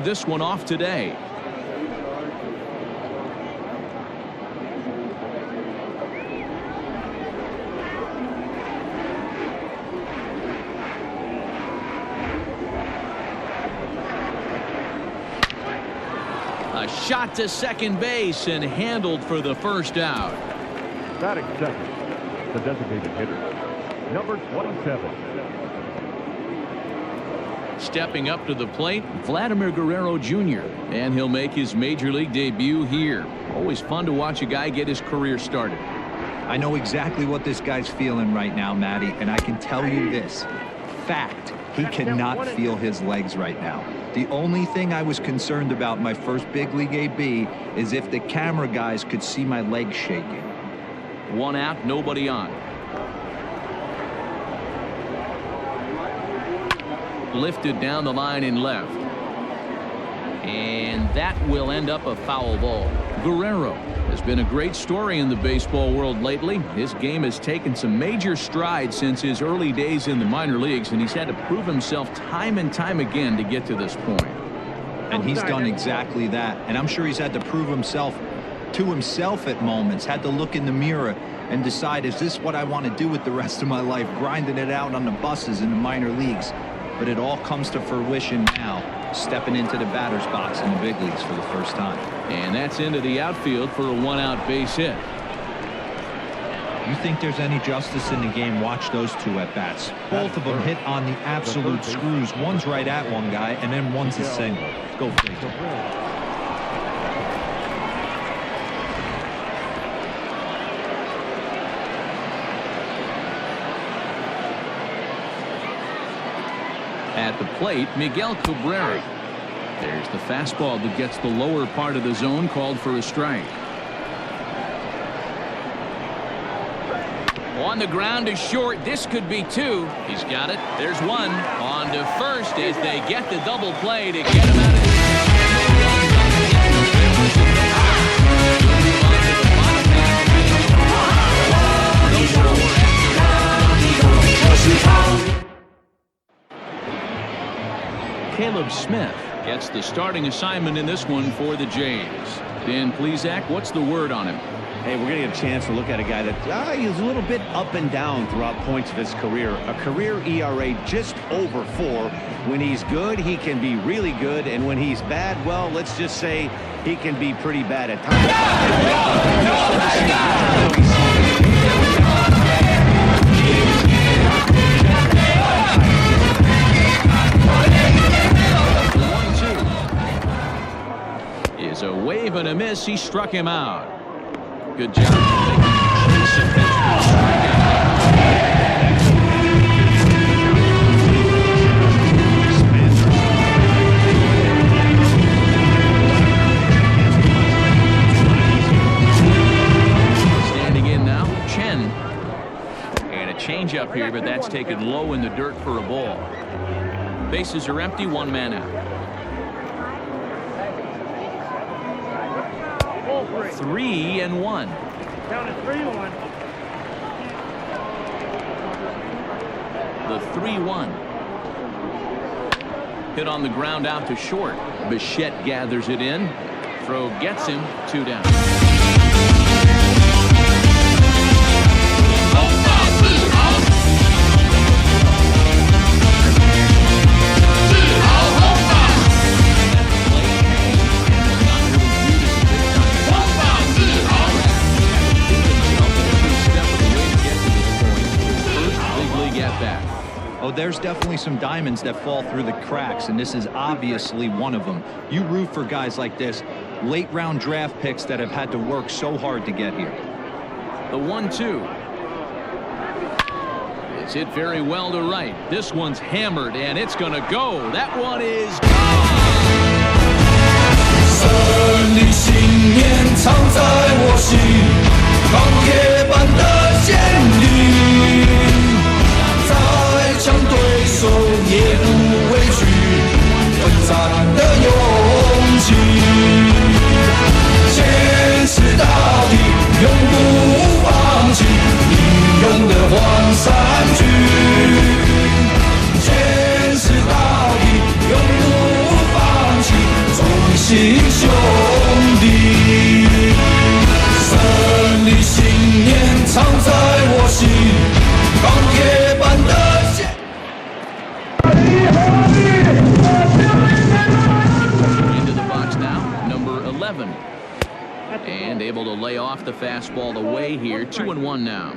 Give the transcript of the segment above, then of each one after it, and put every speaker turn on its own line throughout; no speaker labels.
this one off today. A shot to second base and handled for the first out.
Batting second, the designated hitter, number 27.
Stepping up to the plate, Vladimir Guerrero Jr., and he'll make his major league debut here. Always fun to watch a guy get his career started.
I know exactly what this guy's feeling right now, Matty, and I can tell you this. Fact, he cannot feel his legs right now. The only thing I was concerned about my first big league AB is if the camera guys could see my legs shaking.
One out, nobody on. Lifted down the line in left. And that will end up a foul ball. Guerrero has been a great story in the baseball world lately. His game has taken some major strides since his early days in the minor leagues, and he's had to prove himself time and time again to get to this point.
And he's done exactly that. And I'm sure he's had to prove himself to himself at moments, had to look in the mirror and decide, is this what I want to do with the rest of my life, grinding it out on the buses in the minor leagues? But it all comes to fruition now, stepping into the batter's box in the big leagues for the first time.
And that's into the outfield for a one-out base hit.
You think there's any justice in the game? Watch those two at-bats. Both of them hit on the absolute screws. One's right at one guy, and then one's a single. Go figure.
At the plate, Miguel Cabrera. There's the fastball that gets the lower part of the zone, called for a strike. On the ground to short. This could be two. He's got it. There's one. On to first as they get the double play to get him out of the Caleb Smith gets the starting assignment in this one for the Jays. Dan Plesac, what's the word on him?
Hey, we're going to get a chance to look at a guy that he's a little bit up and down throughout points of his career. A career ERA just over 4. When he's good, he can be really good. And when he's bad, well, let's just say he can be pretty bad at times.
Is a wave and a miss. He struck him out. Good job. Standing in now, Chen. And a changeup here, but that's taken low in the dirt for a ball. Bases are empty, one man out. 3-1.
Count it 3-1.
The 3-1. Hit on the ground out to short. Bichette gathers it in. Throw gets him. 2 down.
Oh, there's definitely some diamonds that fall through the cracks, and this is obviously one of them. You root for guys like this, late round draft picks that have had to work so hard to get here.
The 1-2. It's hit very well to right. This one's hammered, and it's going to go. That one is gone. 胜利信念藏在我心，钢铁般的坚定。 向对手也不畏惧，奋战的勇气，坚持到底，永不放弃，英勇的黄衫军，坚持到底，永不放弃。
Able to lay off the fastball away here. 2-1 now.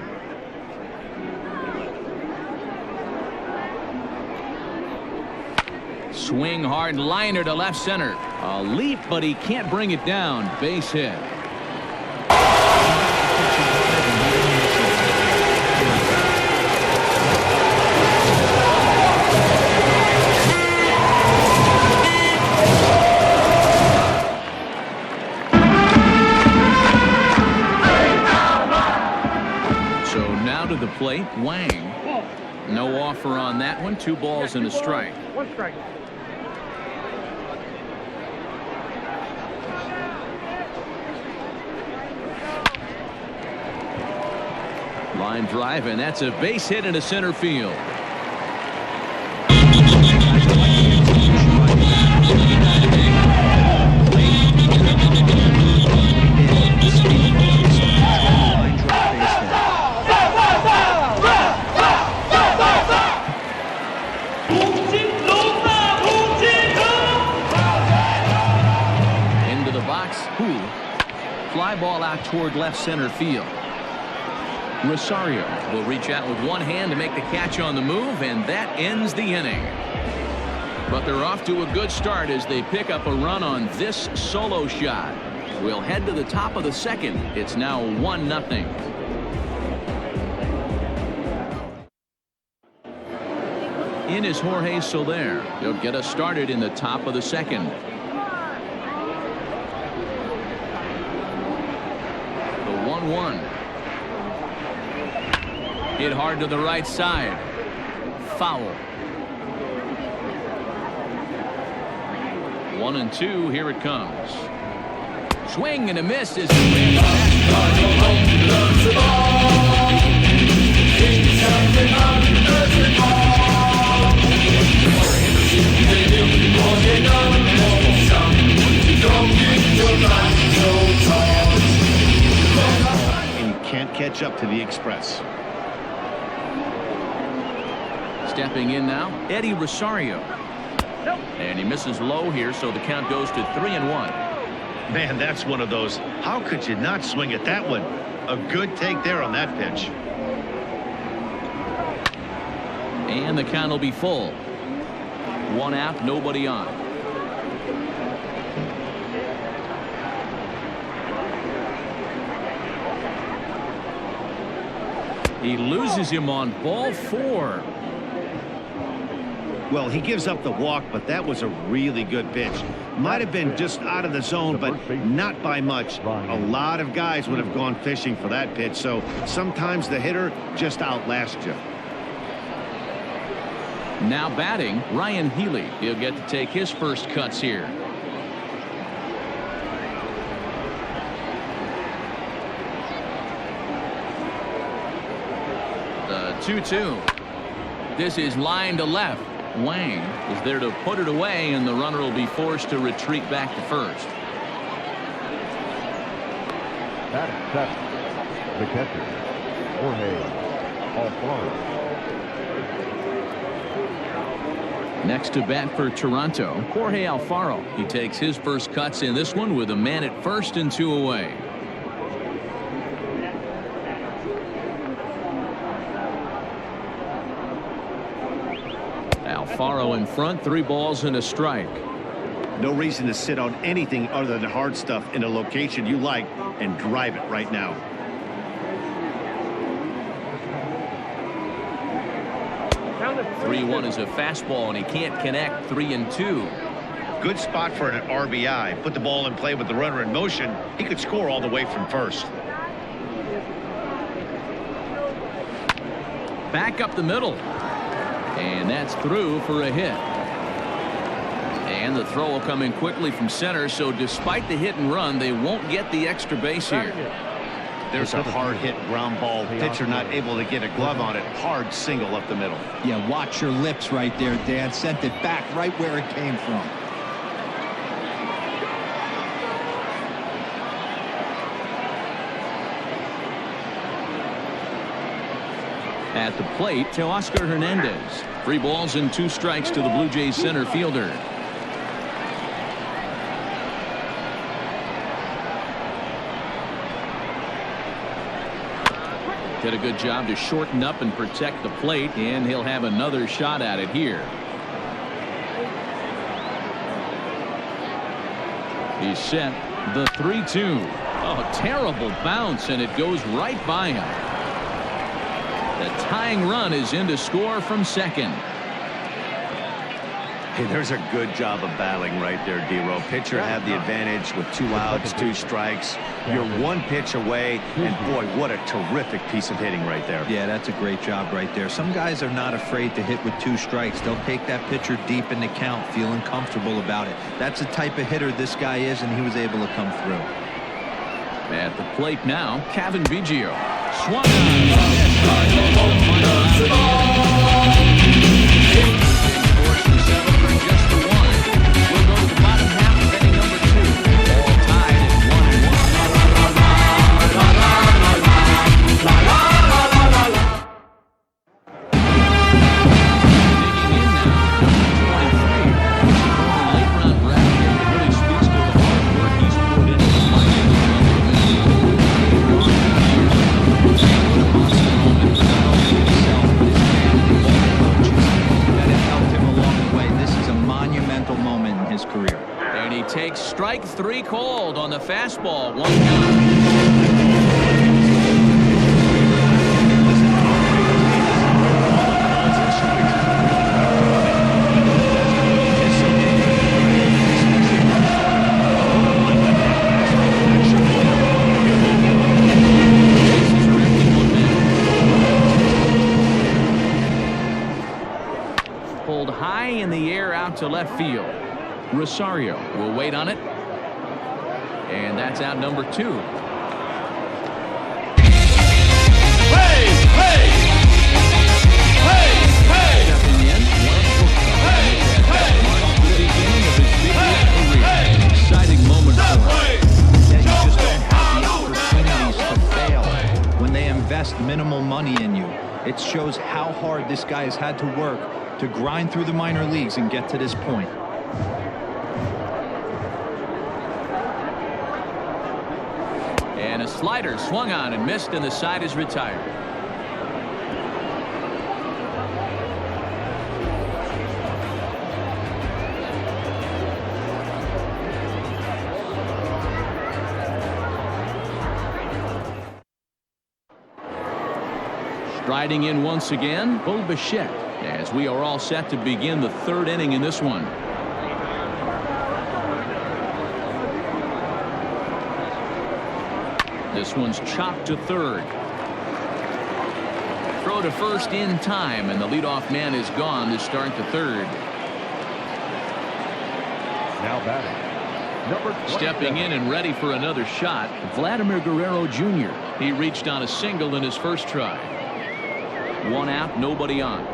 Swing hard liner to left center. A leap, but he can't bring it down. Base hit. To the plate, Wang. No offer on that one. 2 balls and a strike.
1 strike.
Line drive, and that's a base hit into center field. Fly ball out toward left center field. Rosario will reach out with one hand to make the catch on the move, and that ends the inning. But they're off to a good start as they pick up a run on this solo shot. We'll head to the top of the second. It's now 1-0. In is Jorge Soler. He'll get us started in the top of the second. The 1-1. Hit hard to the right side. Foul. 1-2. Here it comes. Swing and a miss as he
and you can't catch up to the Express.
Stepping in now, Eddie Rosario. And he misses low here, so the count goes to 3-1.
Man, that's one of those. How could you not swing at that one? A good take there on that pitch.
And the count will be full. 1 out, nobody on. He loses him on ball 4.
Well, he gives up the walk, but that was a really good pitch. Might have been just out of the zone, but not by much. A lot of guys would have gone fishing for that pitch, so sometimes the hitter just outlasts you.
Now batting, Ryan Healy. He'll get to take his first cuts here. The 2-2. This is line to left. Wang is there to put it away, and the runner will be forced to retreat back to first.
Batting seventh, the catcher, Jorge Alfaro.
Next to bat for Toronto, Jorge Alfaro. He takes his first cuts in this one with a man at first and 2 away. Alfaro in front, 3 balls and a strike.
No reason to sit on anything other than hard stuff in a location you like and drive it right now.
Count of
3-1 is a fastball, and he can't connect. 3-2.
Good spot for an RBI. Put the ball in play with the runner in motion. He could score all the way from first.
Back up the middle. And that's through for a hit. And the throw will come in quickly from center, so despite the hit and run, they won't get the extra base here.
There's a hard hit ground ball. Pitcher not able to get a glove on it. Hard single up the middle.
Yeah, watch your lips right there, Dad. Sent it back right where it came from.
At the plate, Teoscar Hernandez. 3 balls and 2 strikes to the Blue Jays center fielder. Did a good job to shorten up and protect the plate, and he'll have another shot at it here. He's set. The 3-2. Oh, terrible bounce, and it goes right by him. The tying run is in to score from second.
Hey, there's a good job of battling right there, D-Row. Pitcher had the advantage with 2 outs, 2 strikes. You're 1 pitch away, and boy, what a terrific piece of hitting right there.
Yeah, that's a great job right there. Some guys are not afraid to hit with 2 strikes. They'll take that pitcher deep in the count, feeling comfortable about it. That's the type of hitter this guy is, and he was able to come through.
At the plate now, Kevin Biggio. Swung strike 3 called on the fastball. 1 count. Pulled high in the air out to left field. Rosario will wait on it. And that's out number 2.
Hey, hey! Hey, hey!
Stepping in, the beginning of his big league career. An exciting moment for him.
Yeah, you just don't have the opportunities to fail when they invest minimal money in you. It shows how hard this guy has had to work to grind through the minor leagues and get to this point.
And a slider swung on and missed, and the side is retired. Striding in once again, Probaseball, as we are all set to begin the 3rd inning in this one. This one's chopped to 3rd. Throw to first in time, and the leadoff man is gone to start the 3rd.
Now batting, number 27.
Stepping in and ready for another shot, Vladimir Guerrero Jr. He reached on a single in his first try. 1 out, nobody on.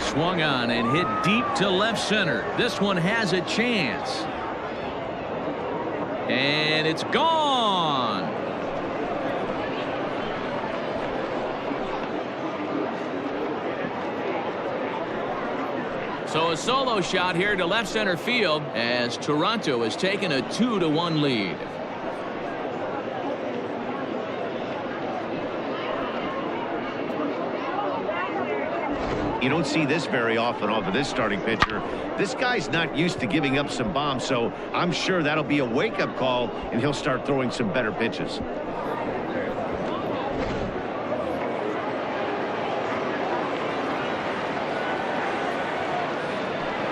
Swung on and hit deep to left center. This one has a chance. And it's gone. So a solo shot here to left center field as Toronto has taken a 2-1 lead.
You don't see this very often off of this starting pitcher. This guy's not used to giving up some bombs, so I'm sure that'll be a wake-up call, and he'll start throwing some better pitches.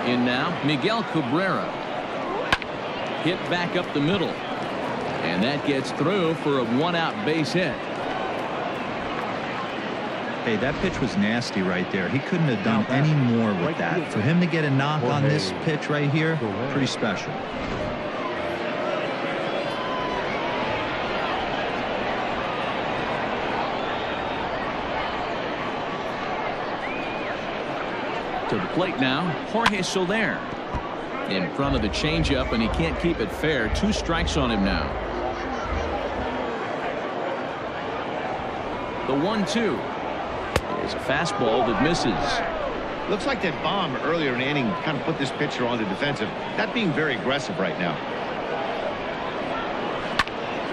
In now, Miguel Cabrera. Hit back up the middle. And that gets through for a 1-out base hit.
Hey, that pitch was nasty right there. He couldn't have done any more with that. For him to get a knock on this pitch right here, pretty special.
To the plate now, Jorge Soler. In front of the changeup, and he can't keep it fair. 2 strikes on him now. The 1-2. It's a fastball that misses.
Looks like that bomb earlier in the inning kind of put this pitcher on the defensive. Not being very aggressive right now.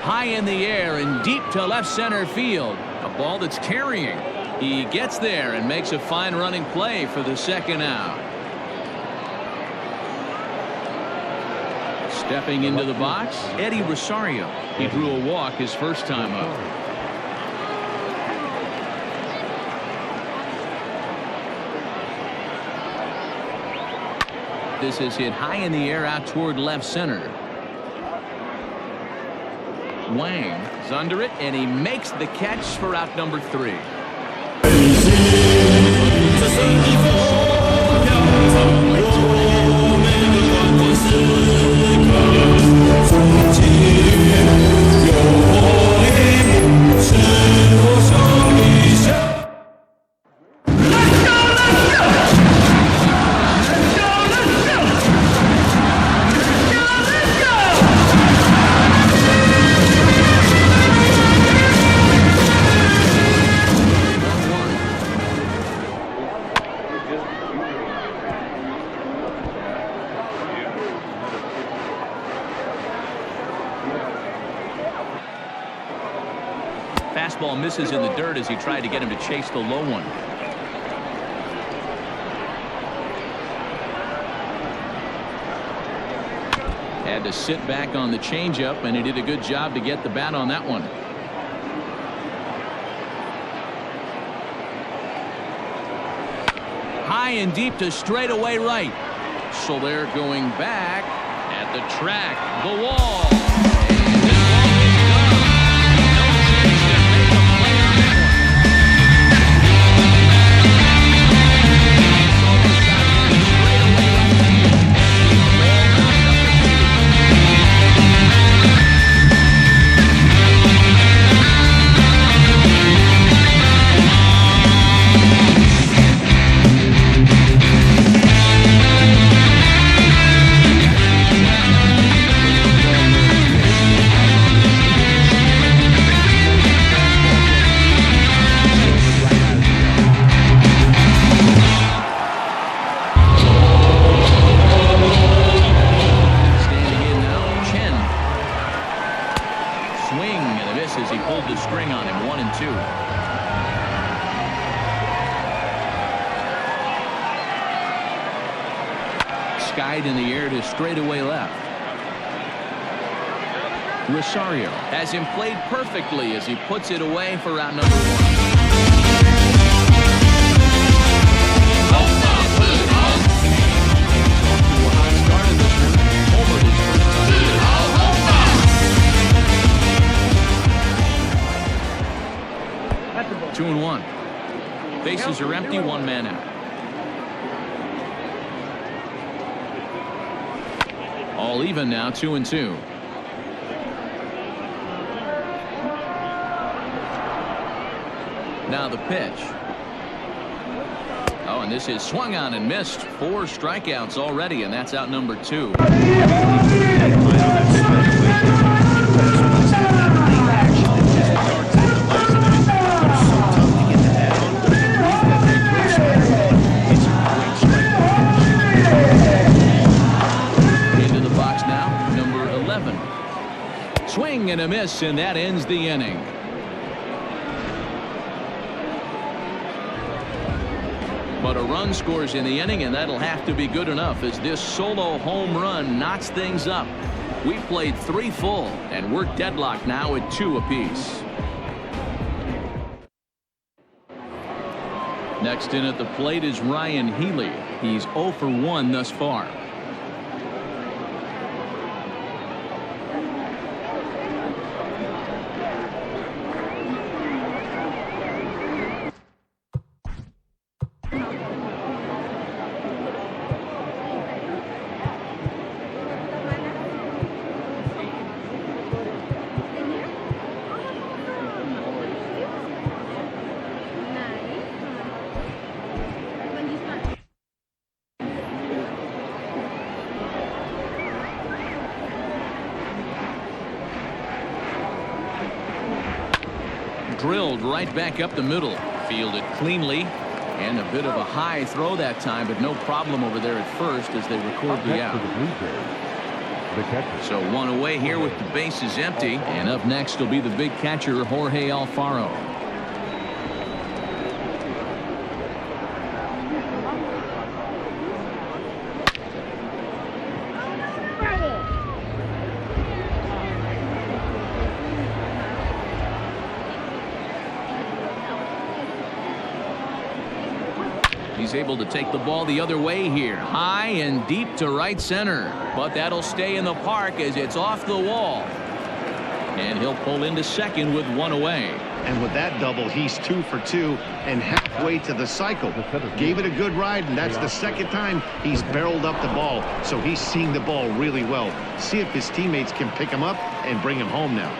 High in the air and deep to left center field. A ball that's carrying. He gets there and makes a fine running play for the second out. Stepping into the box, Eddie Rosario. He drew a walk his first time up. This is hit high in the air out toward left center. Wang is under it, and he makes the catch for out number 3. Fastball misses in the dirt as he tried to get him to chase the low one. Had to sit back on the changeup, and he did a good job to get the bat on that one. High and deep to straightaway right. So they're going back at the track, the wall. Skied in the air to straightaway left. Rosario has him played perfectly as he puts it away for out number 1. Two and one. Bases are empty, one man out. All even now, 2 and 2. Now the pitch. Oh, and this is swung on and missed. 4 strikeouts already, and that's out number 2. Swing and a miss, and that ends the inning. But a run scores in the inning, and that'll have to be good enough as this solo home run knots things up. We played 3 full, and we're deadlocked now at 2 apiece. Next in at the plate is Ryan Healy. He's 0 for 1 thus far. Drilled right back up the middle. Fielded cleanly. And a bit of a high throw that time, but no problem over there at first as they record the out.
the catcher.
So one away here with the bases empty. And up next will be the big catcher, Jorge Alfaro. He's able to take the ball the other way here, high and deep to right center, but that'll stay in the park as it's off the wall, and he'll pull into second with one away.
And with that double, he's 2 for 2 and halfway to the cycle. Gave it a good ride, and that's the second time he's barreled up the ball, so he's seeing the ball really well. See if his teammates can pick him up and bring him home now.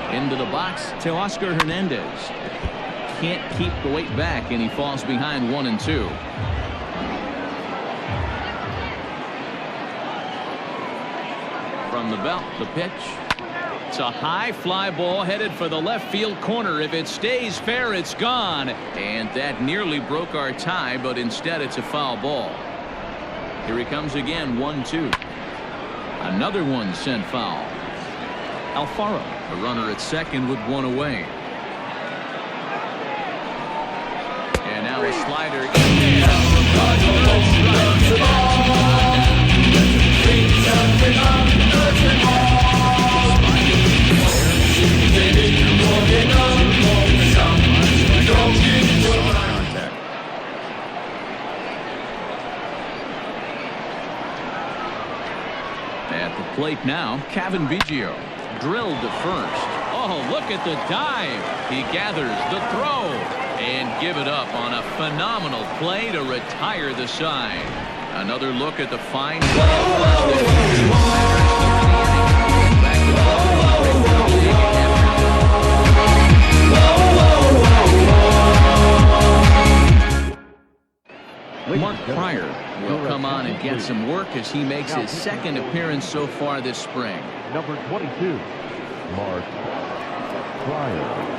Into the box to Oscar Hernandez. Can't keep the weight back, and he falls behind 1-2. From the belt, the pitch. It's a high fly ball headed for the left field corner. If it stays fair, it's gone. And that nearly broke our tie, but instead it's a foul ball. Here he comes again, 1-2. Another one sent foul. Alfaro, the runner at second with one away. And now a slider in there. At the plate now, Kevin Biggio. Drilled to first. Oh, look at the dive. He gathers the throw and give it up on a phenomenal play to retire the side. Another look at the fine Mark Pryor will come on and get some work as he makes his second appearance so far this spring.
Number 22, Mark Pryor.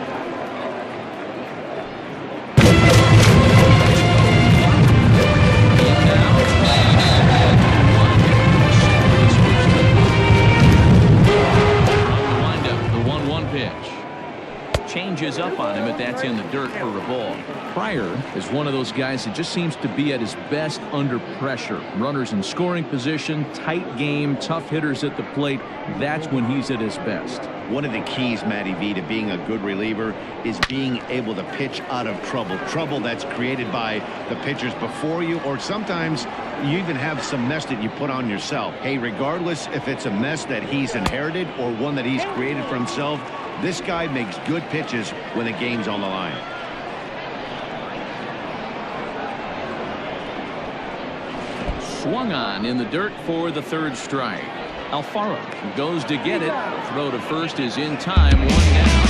Changes up on him, but that's in the dirt for a ball. Pryor is one of those guys that just seems to be at his best under pressure. Runners in scoring position, tight game, tough hitters at the plate. That's when he's at his best.
One of the keys, Matty V, to being a good reliever is being able to pitch out of trouble. Trouble that's created by the pitchers before you, or sometimes you even have some mess that you put on yourself. Hey, regardless if it's a mess that he's inherited or one that he's created for himself, this guy makes good pitches when the game's on the line.
Swung on in the dirt for the third strike. Alfaro goes to get it. Throw to first is in time. One down.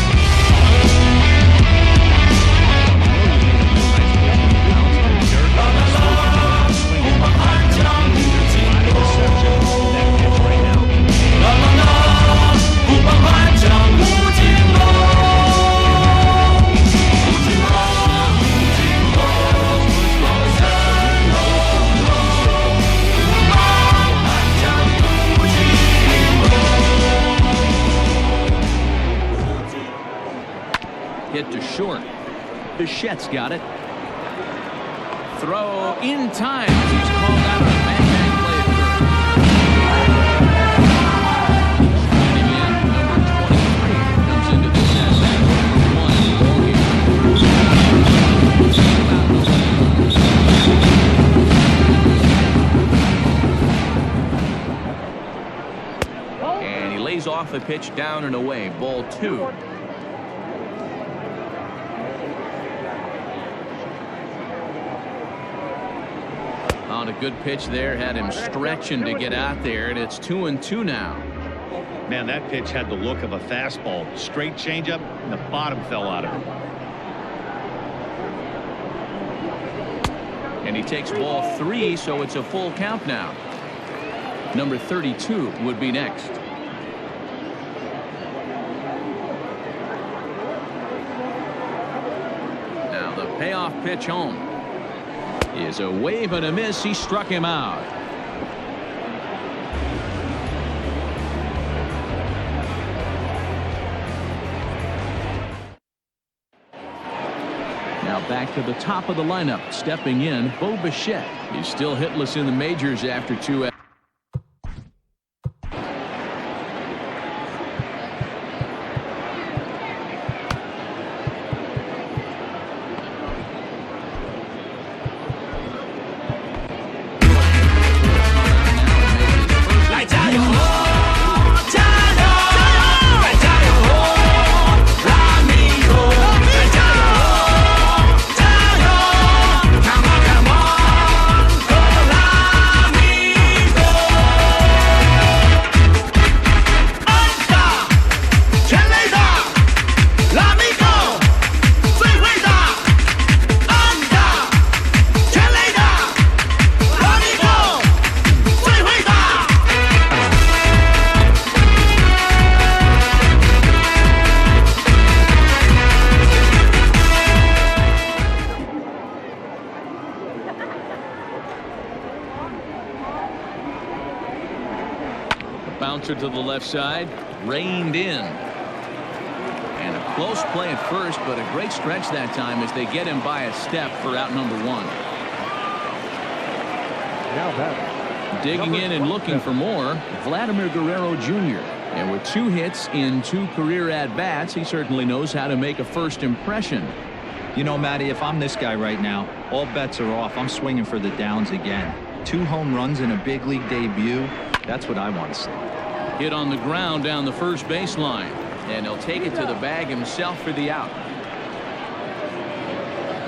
Hit to short. Bichette's got it. Throw in time. He's called out on a bang play at first. Number 23 comes into this at-bat. And he lays off the pitch down and away. Ball 2. On a good pitch there, had him stretching to get out there, and it's 2-2 now.
Man, that pitch had the look of a fastball. Straight changeup, and the bottom fell out of it.
And he takes ball 3, so it's a full count now. Number 32 would be next. Payoff pitch home. Is a wave and a miss. He struck him out. Now back to the top of the lineup. Stepping in, Bo Bichette. He's still hitless in the majors after 2. Bouncer to the left side, reined in. And a close play at first, but a great stretch that time as they get him by a step for out number 1.
Now batting.
Digging in and looking for more, Vladimir Guerrero Jr. And with 2 hits in 2 career at-bats, he certainly knows how to make a first impression.
You know, Matty, if I'm this guy right now, all bets are off. I'm swinging for the downs again. 2 home runs in a big league debut. That's what I want to see.
Hit on the ground down the first baseline, and he'll take it to the bag himself for the out.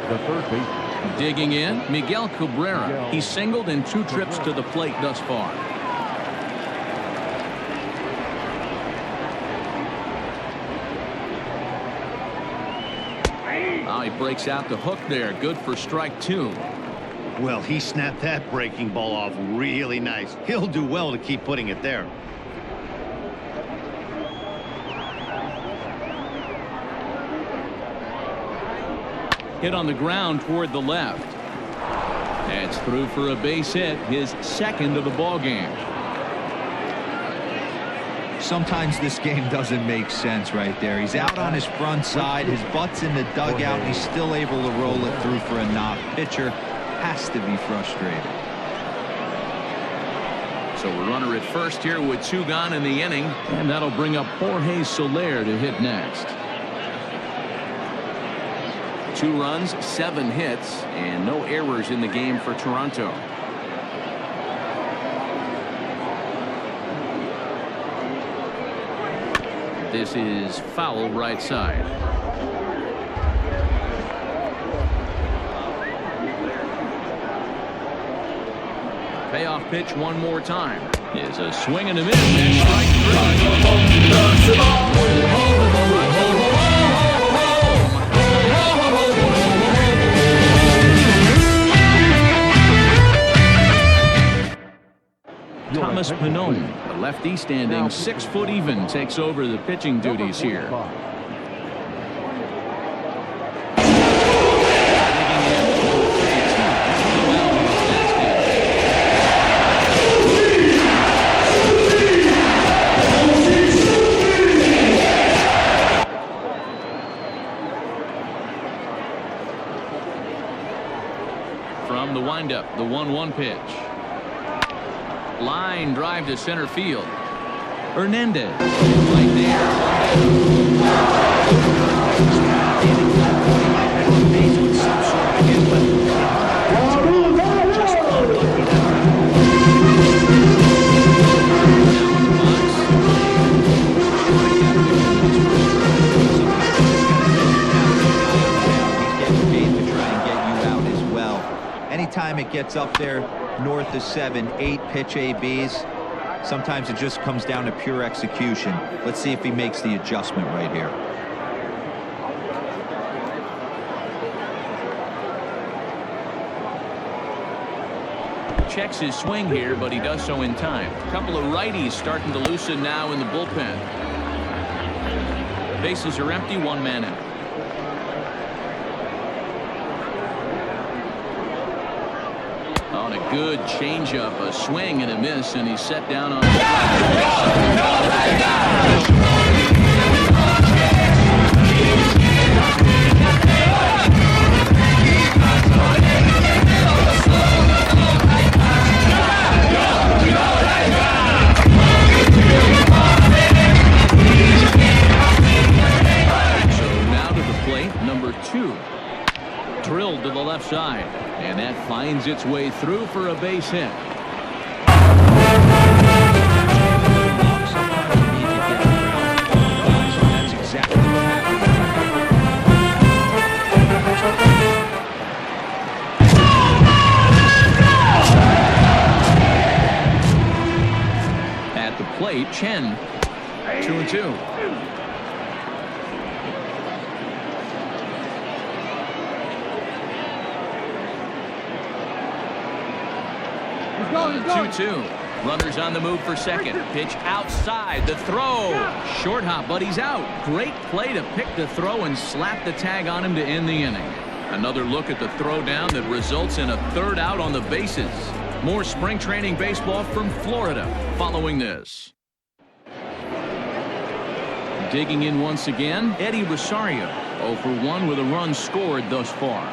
The third baseman.
Digging in, Miguel Cabrera. He's singled in 2 trips to the plate thus far. Oh, he breaks out the hook there. Good for strike 2.
Well, he snapped that breaking ball off really nice. He'll do well to keep putting it there.
Hit on the ground toward the left. That's through for a base hit, his 2nd of the ball game.
Sometimes this game doesn't make sense right there. He's out on his front side, his butt's in the dugout, and he's still able to roll it through for a knock. Pitcher has to be frustrated.
So a runner at first here with 2 gone in the inning, and that'll bring up Jorge Soler to hit next. 2 runs, 7 hits, and no errors in the game for Toronto. This is foul right side. Payoff pitch one more time. Is a swing and a miss. And strike 3. Thomas Pannone, the lefty standing 6 foot even, takes over the pitching duties here. From the windup, the 1-1 pitch. Line drive to center field. Hernandez right there.
Anytime it gets up there north of 7, 8 pitch ABs, sometimes it just comes down to pure execution. Let's see if he makes the adjustment right here.
Checks his swing here, but he does so in time. A couple of righties starting to loosen now in the bullpen. Bases are empty, 1 man out. Good changeup, a swing and a miss, and he's set down on the number 2. Drilled to the left side, and that finds its way through for a base hit. That's exactly what happened. At the plate, Chen. 2-2.
He's going.
2-2. Runners on the move for second. Pitch outside. The throw. Short hop, but he's out. Great play to pick the throw and slap the tag on him to end the inning. Another look at the throw down that results in a third out on the bases. More spring training baseball from Florida following this. Digging in once again, Eddie Rosario. 0 for 1 with a run scored thus far.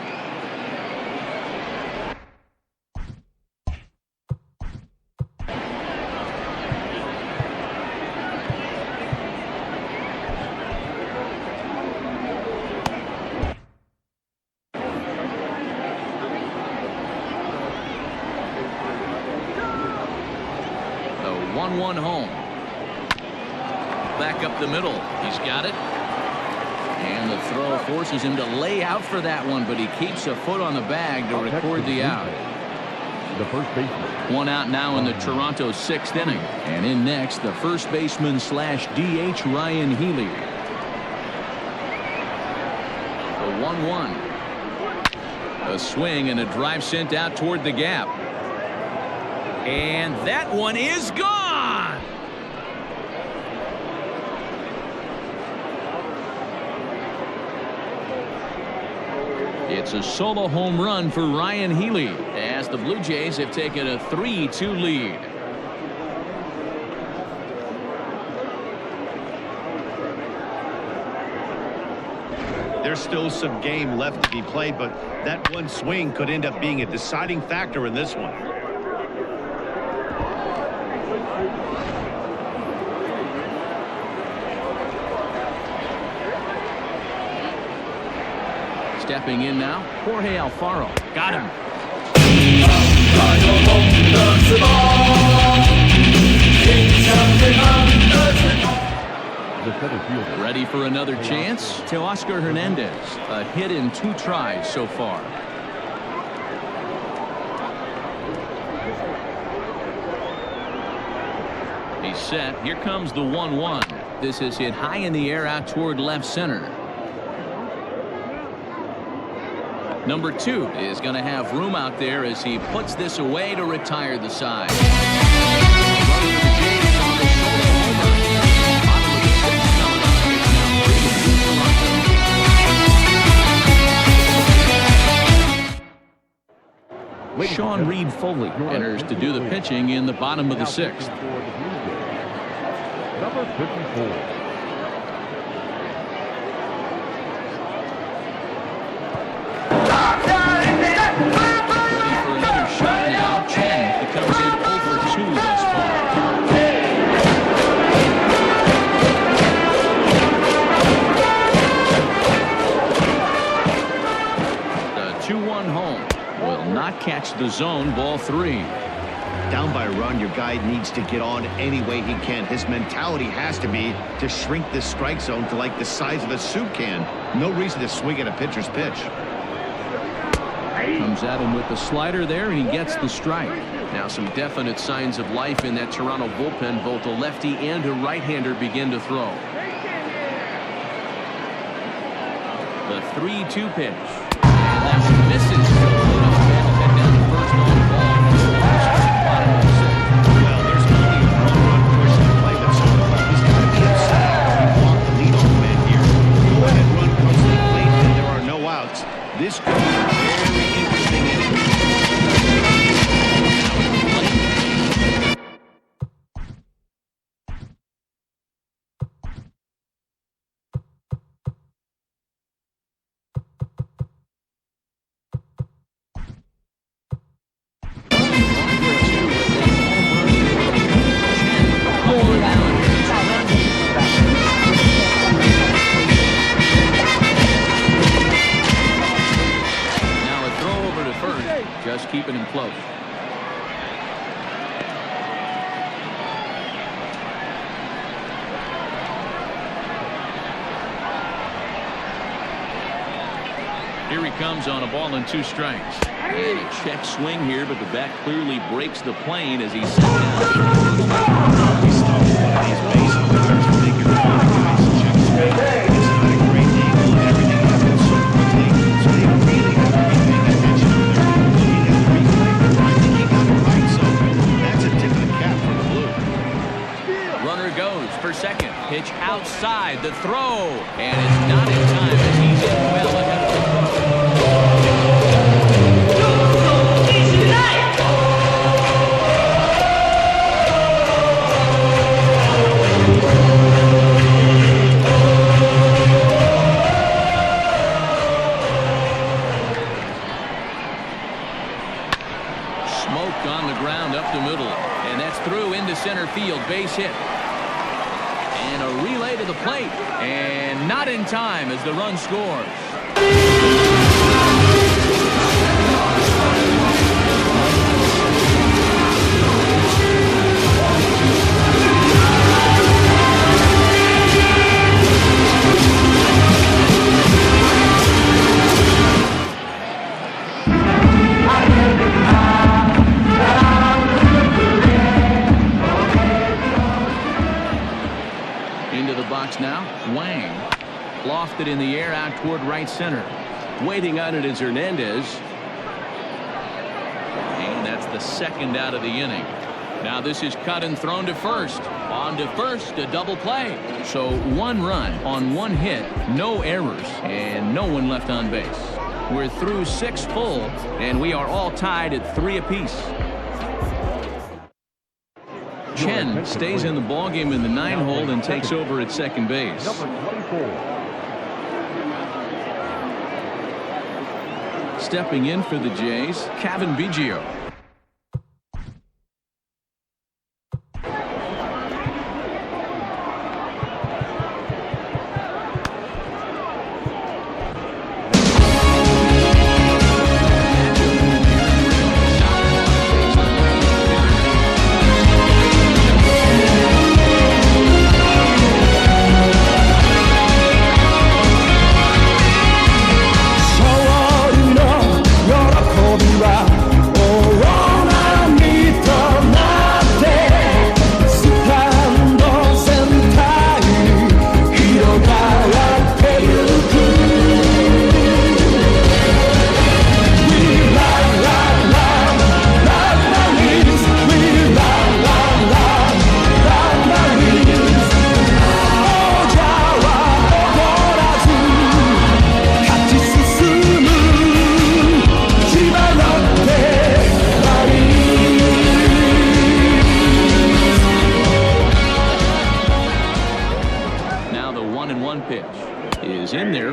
The 1-1 home. Back up the middle. He's got it. And the throw forces him to lay out for that one, but he keeps a foot on the bag to record the out.
The first baseman.
One out now in the Toronto 6th inning. And in next, the first baseman / DH Ryan Healy. The 1-1. A swing and a drive sent out toward the gap. And that one is gone. It's a solo home run for Ryan Healy as the Blue Jays have taken a 3-2 lead.
There's still some game left to be played, but that one swing could end up being a deciding factor in this one.
Stepping in now, Jorge Alfaro. Got him. Ready for another chance? Teoscar Hernandez. A hit in 2 tries so far. He's set. Here comes the 1-1. This is hit high in the air out toward left center. Number 2 is going to have room out there as he puts this away to retire the side. Sean Reed Foley enters to do the pitching in the bottom of the 6th.
Number 54. Catch the zone. Ball 3.
Down by a run, your guy needs to get on any way he can. His mentality has to be to shrink this strike zone to like the size of a soup can. No reason to swing at a pitcher's pitch.
Comes at him with the slider there, and he gets the strike. Now some definite signs of life in that Toronto bullpen. Both a lefty and a right-hander begin to throw. The 3-2 pitch. And that misses.
Well, there's only a one-run push to play, but so he's got to be upset. He walked the leadoff man here. When that run comes to the plate and there are no outs, this could be a very interesting inning.
Here he comes on a ball and 2 strikes. And a check swing here, but the bat clearly breaks the plane as he's set down.
He's basically making the guys check swing. It's not a great angle, and everything happens so quickly. So they really have to be paying attention when they're looking at the replay. I think he got it right, so that's a tip of the cap for the Blue.
Runner goes for second. Pitch outside the throw. And it's not in time as he's in well ahead of the smoke on the ground up the middle. And that's through into center field. Base hit. And a relay to the plate. And not in time as the run scores. Into the box now. Wang. Lofted in the air out toward right center. Waiting on it is Hernandez. And that's the second out of the inning. Now this is cut and thrown to first. On to first, a double play. So 1 run on 1 hit, no errors, and no one left on base. We're through 6 full, and we are all tied at 3 apiece. Chen stays in the ballgame in the 9-hole and takes over at second base. Stepping in for the Jays, Kevin Biggio.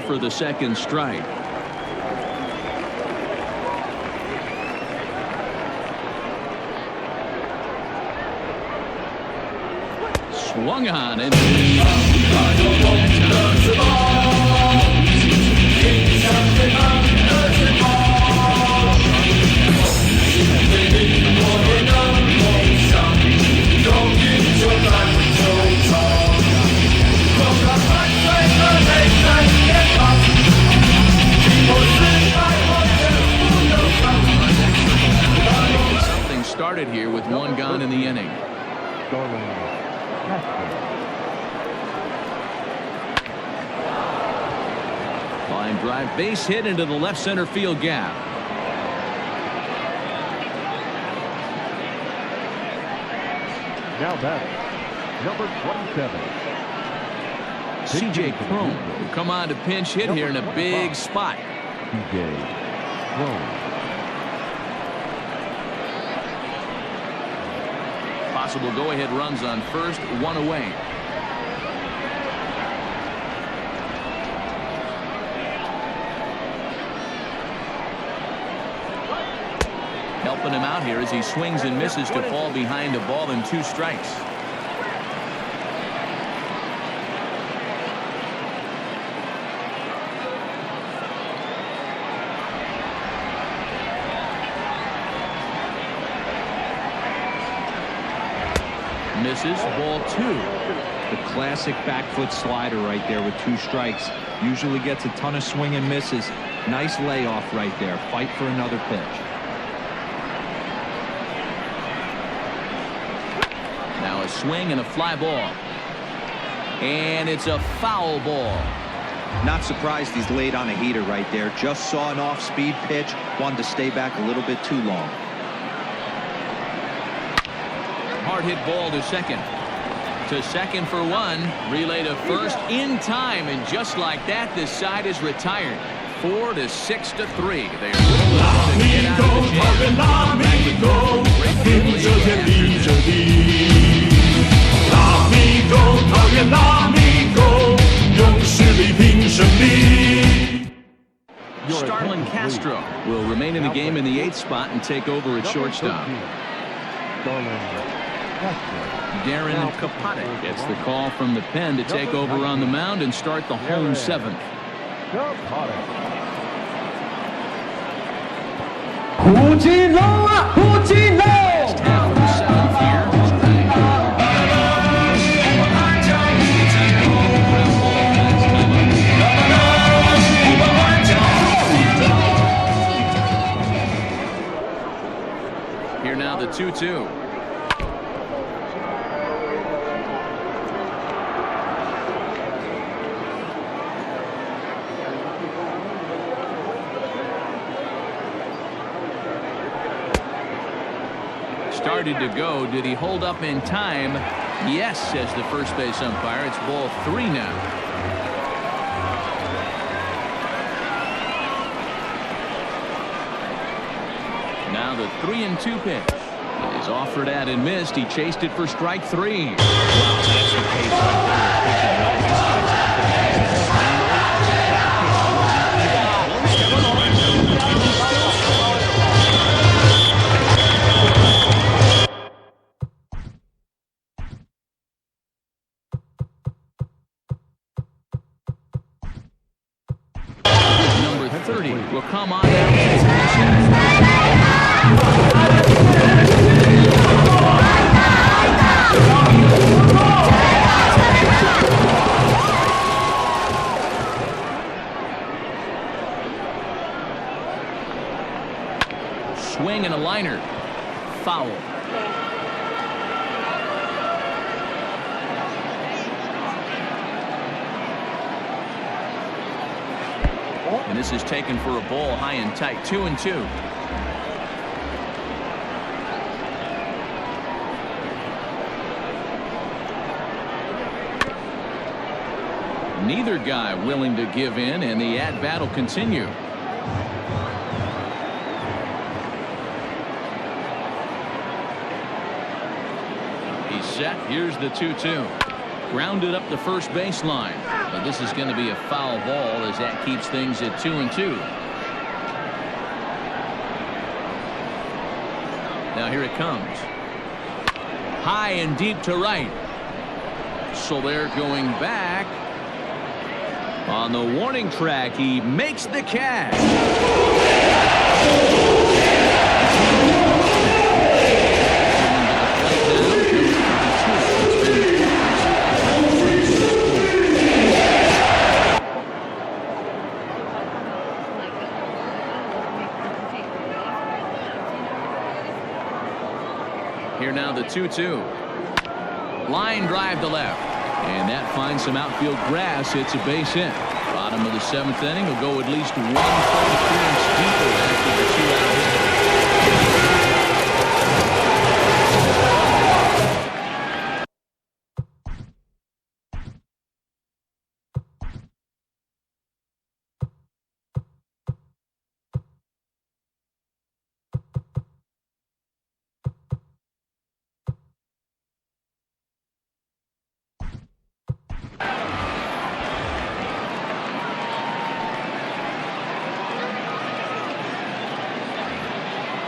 For the second strike. Swung on and something started here with 1 gone in the inning. Line drive, base hit into the left center field gap.
Now batting, number 27.
C.J. Cron will come on to pinch hit here in a big spot.
C.J. Cron.
Possible go-ahead runs on first, 1 away. Helping him out here as he swings and misses to fall behind a ball and 2 strikes. Misses, ball 2.
The classic back foot slider right there with 2 strikes. Usually gets a ton of swing and misses. Nice layoff right there. Fight for another pitch.
Now a swing and a fly ball. And it's a foul ball.
Not surprised he's laid on a heater right there. Just saw an off-speed pitch. Wanted to stay back a little bit too long.
Hard hit ball to second. To second for one. Relay to first in time. And just like that, this side is retired. 4 to 6 to 3. They roll it on and get out of the jam. Starlin Castro will remain in the game in the 8th spot and take over at shortstop. Darren Kapatic gets the call from the pen to take over on the mound and start the home 7th. Last half of the 7th here. Here now the 2-2. Started to go. Did he hold up in time? Yes, says the first base umpire. It's ball 3 now. Now the 3-2 pitch is offered at and missed. He chased it for strike 3. Wow, that's the pace right Number 30 will come on out. Swing and a liner. Foul. And this is taken for a ball high and tight. 2-2. Neither guy willing to give in, and the at-bat will continue. He's set. Here's the 2-2. Grounded up the first baseline. But this is going to be a foul ball as that keeps things at 2-2. Now here it comes. High and deep to right. So they're going back. On the warning track, he makes the catch. Here now the 2-2. Line drive to left. And that finds some outfield grass. It's a base hit. Bottom of the 7th inning will go at least 1 plate appearance deeper after the 2-out hit.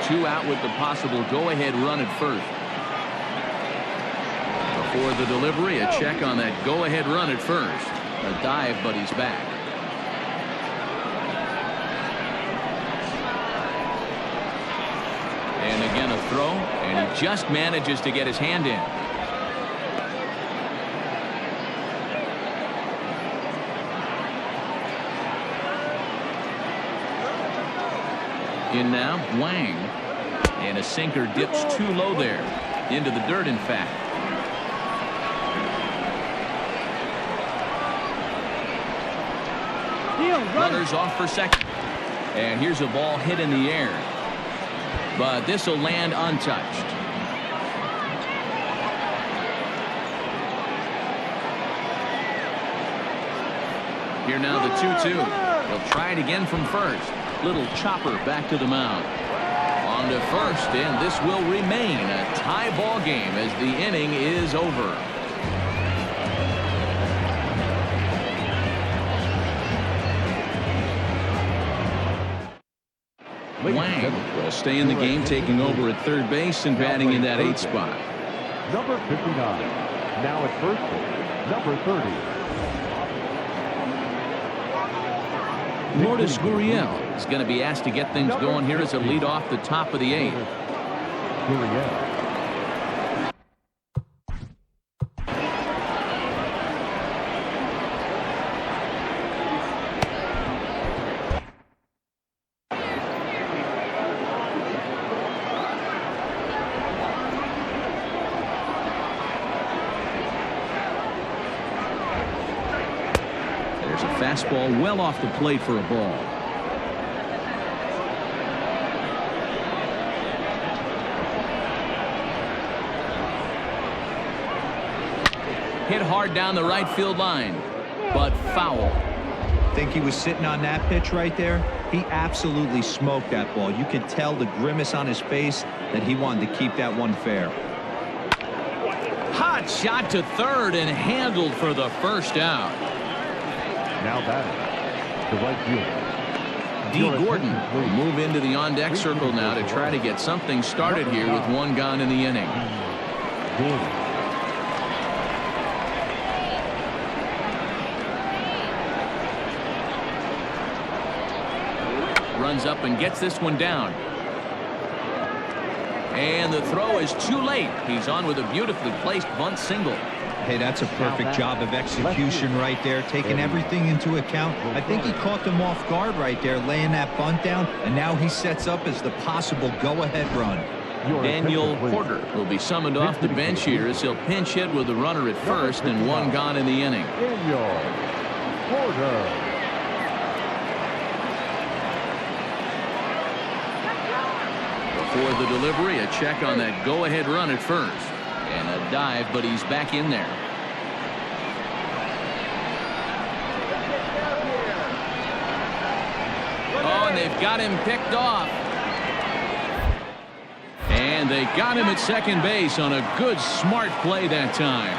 Two out with the possible go-ahead run at first. Before the delivery, a check on that go-ahead run at first. A dive, but he's back. And again a throw, and he just manages to get his hand in. In now, Wang. And a sinker dips too low there. Into the dirt, in fact. Runners off for second. And here's a ball hit in the air. But this will land untouched. Here now the 2-2. He'll try it again from first. Little chopper back to the mound. On to first, and this will remain a tie ball game as the inning is over. Wang will stay in the game, taking over at third base and batting in that 8th spot.
Number 59. Now at first base, number 30.
Lourdes Gurriel is going to be asked to get things going here as a lead off the top of the 8th.
Gurriel.
Fastball well off the plate for a ball. Hit hard down the right field line, but foul.
Think he was sitting on that pitch right there? He absolutely smoked that ball. You could tell the grimace on his face that he wanted to keep that one fair.
Hot shot to third and handled for the first out.
Now batting, the right fielder.
D. Gordon will move into the on-deck circle now to try to get something started here with one gone in the inning.
Gordon.
Runs up and gets this one down. And the throw is too late. He's on with a beautifully placed bunt single.
Hey, that's a perfect job of execution right there, taking everything into account. I think he caught them off guard right there, laying that bunt down, and now he sets up as the possible go-ahead run.
Daniel Porter will be summoned off the bench here as he'll pinch hit with the runner at first and one gone in the inning.
Daniel Porter.
Before the delivery, a check on that go-ahead run at first. And a dive, but he's back in there. Oh, and they've got him picked off. And they got him at second base on a good, smart play that time.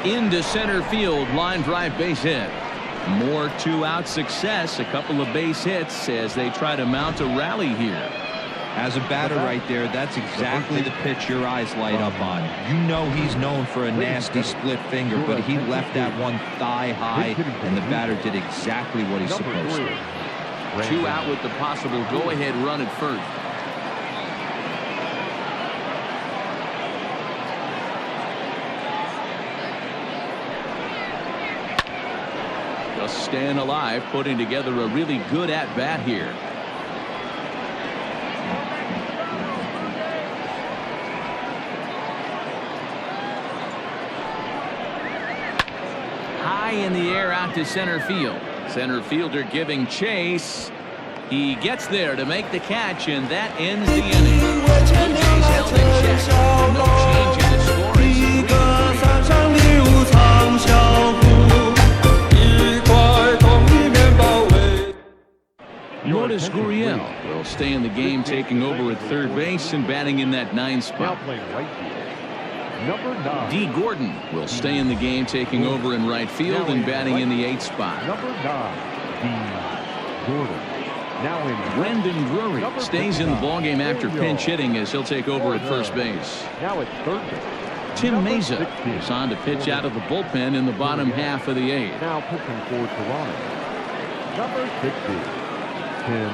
Into center field, line drive base hit. More two-out success, a couple of base hits as they try to mount a rally here.
As a batter right there, that's exactly the pitch your eyes light up on. You know he's known for a nasty split finger, but he left that one thigh high, and the batter did exactly what he's supposed to.
2 out with the possible go-ahead run at first. Just staying alive, putting together a really good at-bat here. High in the air out to center field. Center fielder giving chase. He gets there to make the catch, and that ends the inning. Blue Jays held in check. No change in the score. Lourdes Gurriel will stay in the game, taking over at third base and batting in that 9th spot.
Number 9.
D. Gordon will stay in the game, taking over in right field and batting in the 8th spot.
Number 9. D. Gordon. Now in
Brendan Drury stays in the ballgame after pinch hitting as he'll take over at first base.
Now at third base.
Tim Meza is on to pitch out of the bullpen in the bottom half of the 8th.
Now pitching for Toronto. Number 60. Tim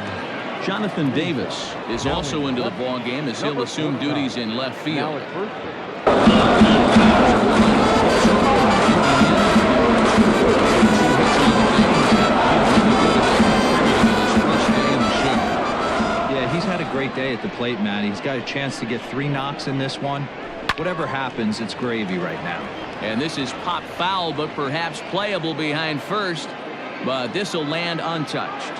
Jonathan Davis is also into the ball game as he'll assume duties in left field.
Yeah, he's had a great day at the plate, Matt. He's got a chance to get 3 knocks in this one. Whatever happens, it's gravy right now.
And this is pop foul, but perhaps playable behind first. But this will land untouched.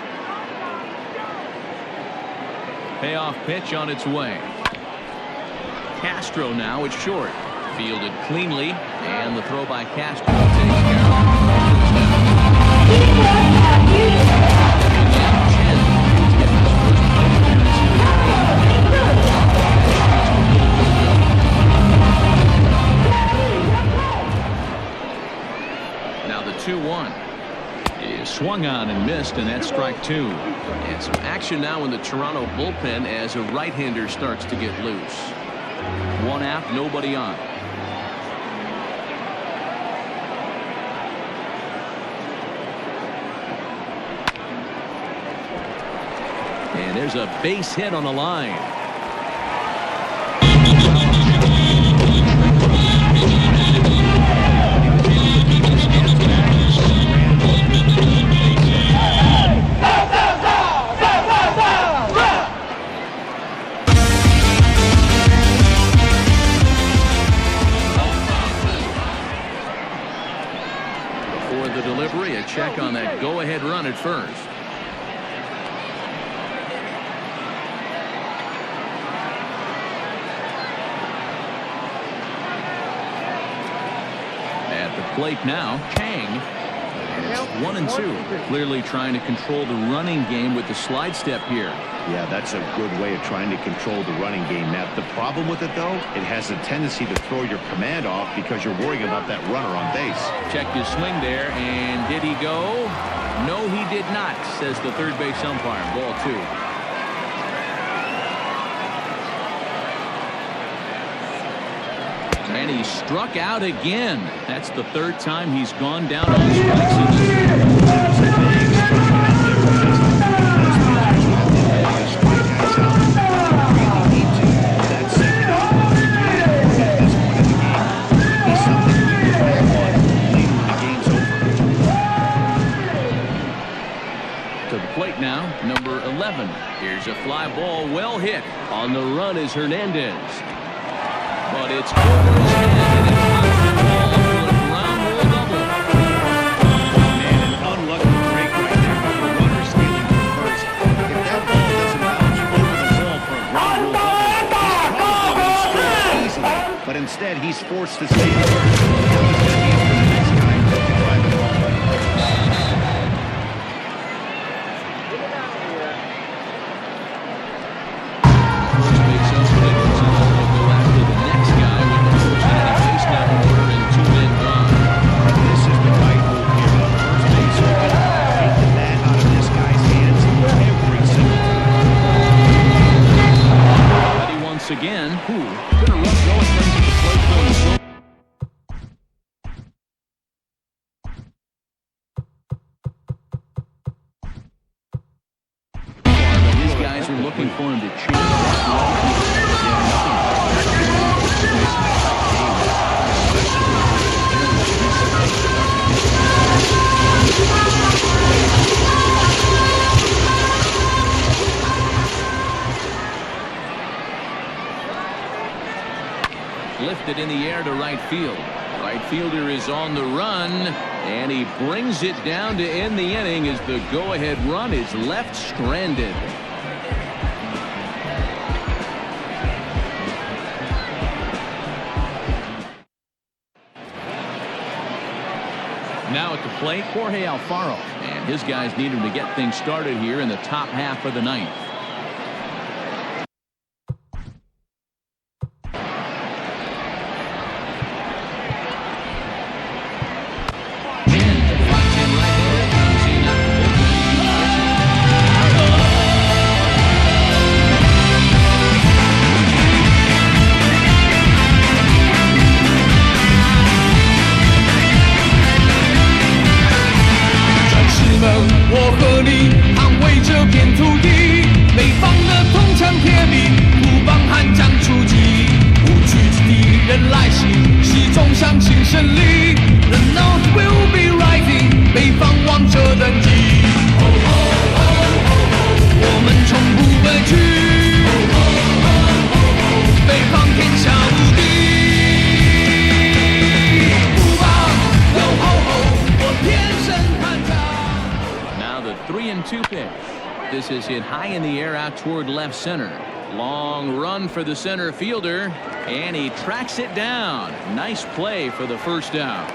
Payoff pitch on its way. Castro now at short. Fielded cleanly, and the throw by Castro takes care of Now the 2-1 is swung on and missed, and that's strike 2. And some action now in the Toronto bullpen as a right-hander starts to get loose. 1 out, nobody on. And there's a base hit on the line. Before the delivery, a check on that go-ahead run at first. Plate now, Chang, and it's 1-2. Clearly trying to control the running game with the slide step here.
Yeah, that's a good way of trying to control the running game. Now, the problem with it, though, it has a tendency to throw your command off because you're worrying about that runner on base.
Checked his swing there, and did he go? No, he did not, says the third base umpire. Ball 2. And he struck out again. That's the 3rd time he's gone down on strikes in To the plate now, number 11. Here's a fly ball, well hit. On the run is Hernandez. But it's over his head, and it pops the ball for a ground rule double.
Man, an unlucky break right there by the runner stealing from first. If that ball doesn't bounce over the wall for a ground rule double, he's probably going to score easily. But instead, he's forced to stay first. Now he's going to be after the next guy to drive the ball.
Again, gonna run going to the plate going so. These guys are looking for him to change. Lifted in the air to right field. Right fielder is on the run, and he brings it down to end the inning as the go-ahead run is left stranded. Now at the plate, Jorge Alfaro, and his guys need him to get things started here in the top half of the 9th.
相信胜利。The North will be rising， 北方王者登基。我们从不畏惧，北方天下无敌。不怕，哟吼吼，我天生悍将。
Now the 3-2 pitch. This is hit high in the air out toward left center. Long run for the center fielder, and he tracks it down. Nice play for the first out.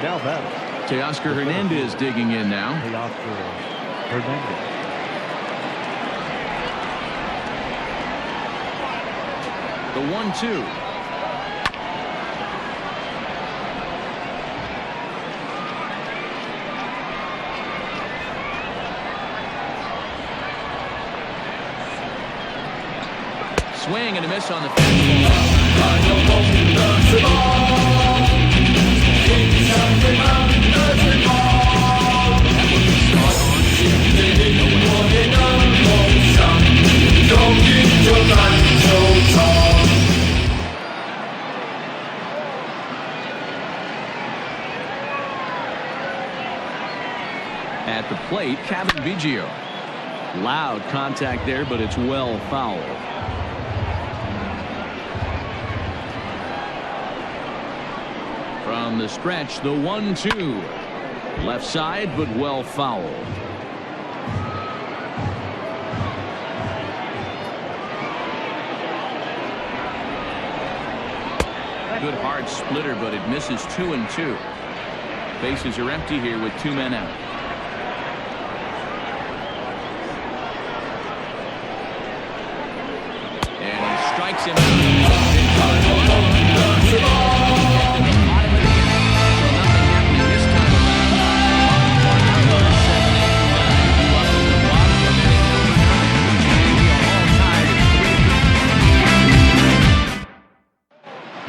Now that
Teoscar Hernandez digging in now.
Hernandez.
The 1-2. Swing and a miss on the fastball. At the plate, Kevin Biggio. Loud contact there, but it's well fouled. From the stretch, the 1-2. Left side, but well fouled. Good hard splitter, but it misses 2-2. Bases are empty here with 2 men out. And he strikes him out.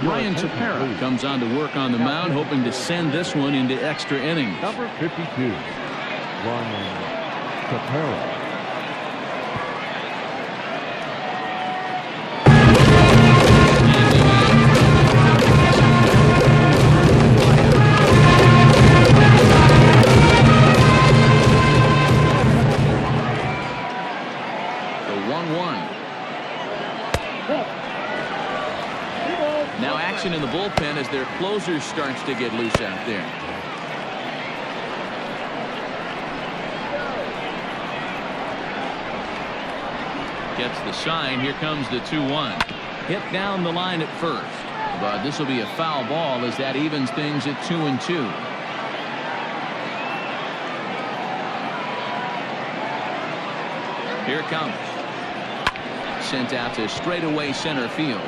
Ryan Tepera comes on to work on the mound, hoping to send this one into extra innings.
Number 52, Ryan Tepera.
In the bullpen as their closer starts to get loose out there. Gets the sign. Here comes the 2-1. Hit down the line at first, but this will be a foul ball as that evens things at 2-2. Here it comes. Sent out to straightaway center field.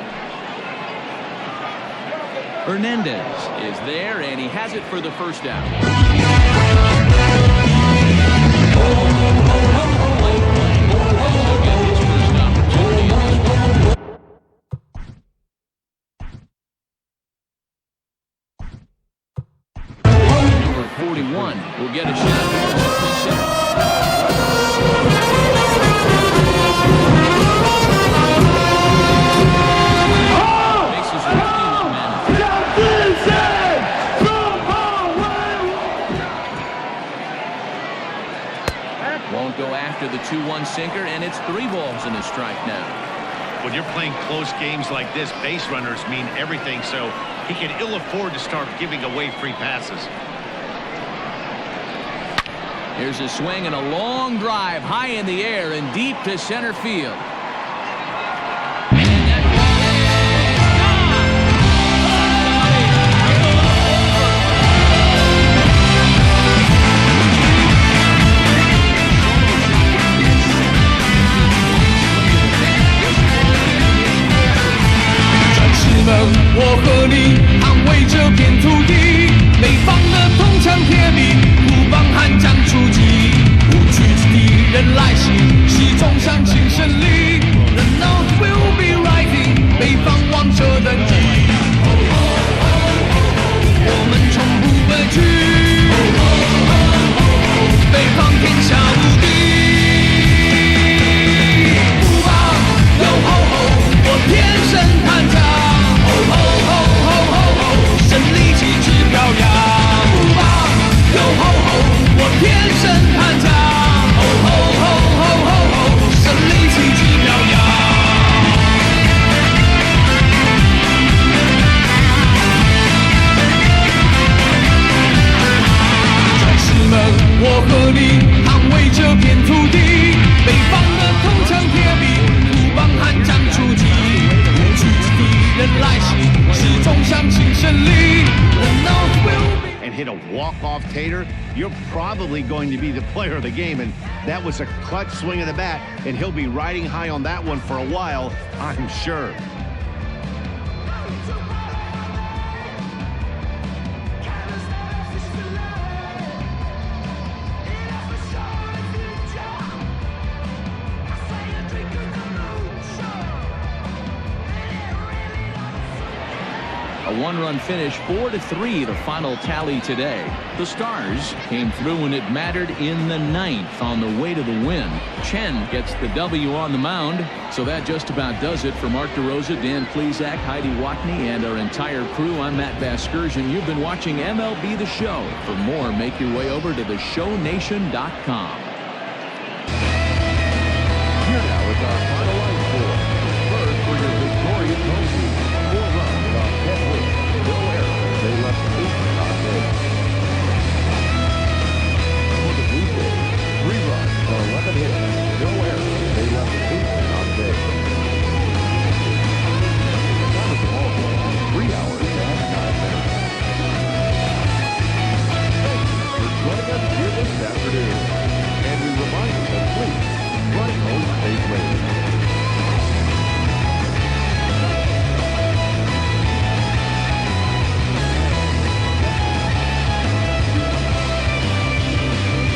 Hernandez is there, and he has it for the first out. Number 41 will get a shot. Won't go after the 2-1 sinker, and it's 3 balls and a strike now.
When you're playing close games like this, base runners mean everything, so he can ill afford to start giving away free passes.
Here's a swing and a long drive high in the air and deep to center field.
我和你捍卫这片土地，北方的铜墙铁壁，不帮悍将出击，不惧敌人来袭，始终相信胜利。
hit a walk-off tater, you're probably going to be the player of the game. And that was a clutch swing of the bat, and he'll be riding high on that one for a while, I'm sure.
A one-run finish, 4-3, the final tally today. The Stars came through when it mattered in the ninth on the way to the win. Chen gets the W on the mound. So that just about does it. For Mark DeRosa, Dan Plesac, Heidi Watney, and our entire crew, I'm Matt Vasgersian. You've been watching MLB The Show. For more, make your way over to theshownation.com.